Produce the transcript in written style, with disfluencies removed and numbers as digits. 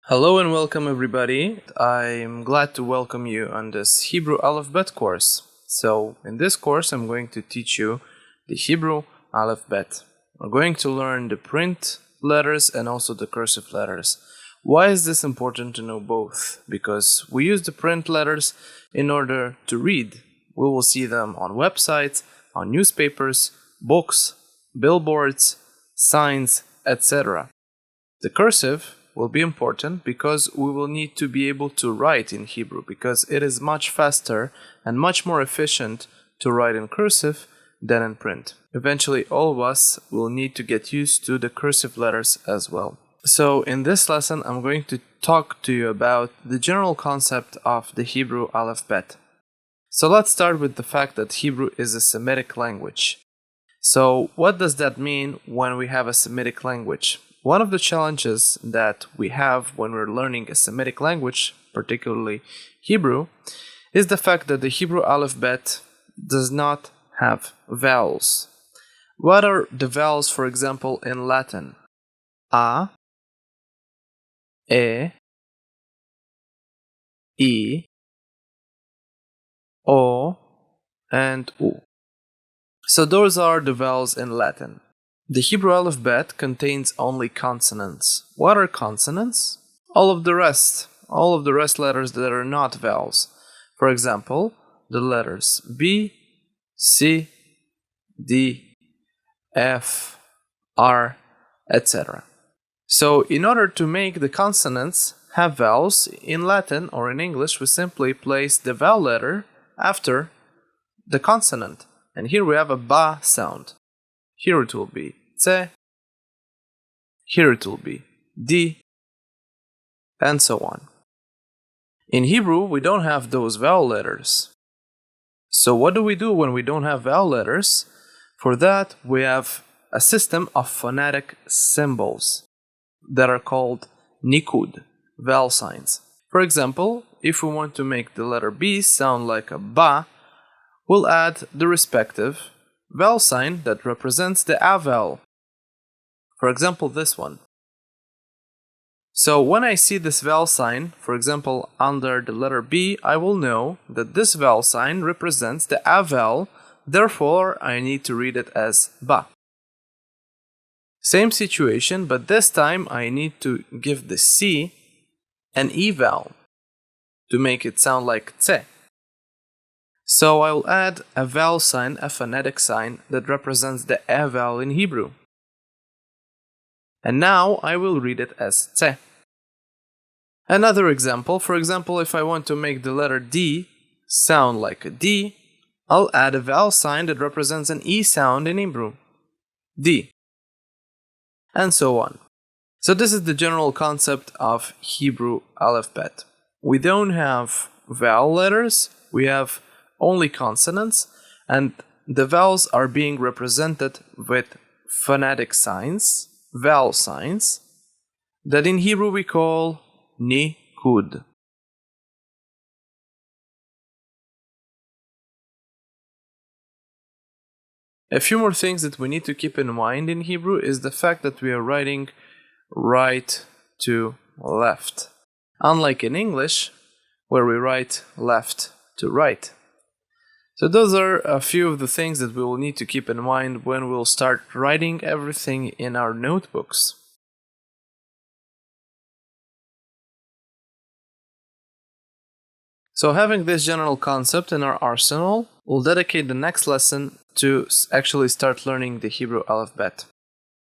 Hello and welcome everybody. I'm glad to welcome you on this Hebrew AlefBet course. So in this course I'm going to teach you the Hebrew AlefBet. We're going to learn the print letters and also the cursive letters. Why is this important to know both? Because we use the print letters in order to read. We will see them on websites, on newspapers, books, billboards, signs, etc. The cursive will be important because we will need to be able to write in Hebrew because it is much faster and much more efficient to write in cursive than in print. Eventually all of us will need to get used to the cursive letters as well. So in this lesson I'm going to talk to you about the general concept of the Hebrew AlefBet. So let's start with the fact that Hebrew is a Semitic language. So what does that mean when we have a Semitic language? One of the challenges that we have when we're learning a Semitic language, particularly Hebrew, is the fact that the Hebrew AlefBet does not have vowels. What are the vowels, for example, in Latin? A, E, I, O, and U. So those are the vowels in Latin. The Hebrew AlefBet contains only consonants. What are consonants? All of the rest letters that are not vowels. For example, the letters B, C, D, F, R, etc. So in order to make the consonants have vowels, in Latin or in English we simply place the vowel letter after the consonant. And here we have a ba sound. Here it will be tse, here it will be di, and so on. In Hebrew, we don't have those vowel letters. So what do we do when we don't have vowel letters? For that, we have a system of phonetic symbols that are called nikud, vowel signs. For example, if we want to make the letter B sound like a ba, we'll add the respective vowel sign that represents the A vowel. For example, this one. So when I see this vowel sign, for example, under the letter B, I will know that this vowel sign represents the A vowel, therefore I need to read it as ba. Same situation, but this time I need to give the C an E vowel to make it sound like tse. So I will add a vowel sign, a phonetic sign, that represents the E vowel in Hebrew. And now I will read it as tse. Another example, for example, if I want to make the letter D sound like a D, I'll add a vowel sign that represents an E sound in Hebrew. D. And so on. So this is the general concept of Hebrew AlefBet. We don't have vowel letters, we have only consonants, and the vowels are being represented with phonetic signs, vowel signs, that in Hebrew we call nikud. A few more things that we need to keep in mind in Hebrew is the fact that we are writing right to left, unlike in English, where we write left to right. So those are a few of the things that we will need to keep in mind when we'll start writing everything in our notebooks. So having this general concept in our arsenal, we'll dedicate the next lesson to actually start learning the Hebrew AlefBet.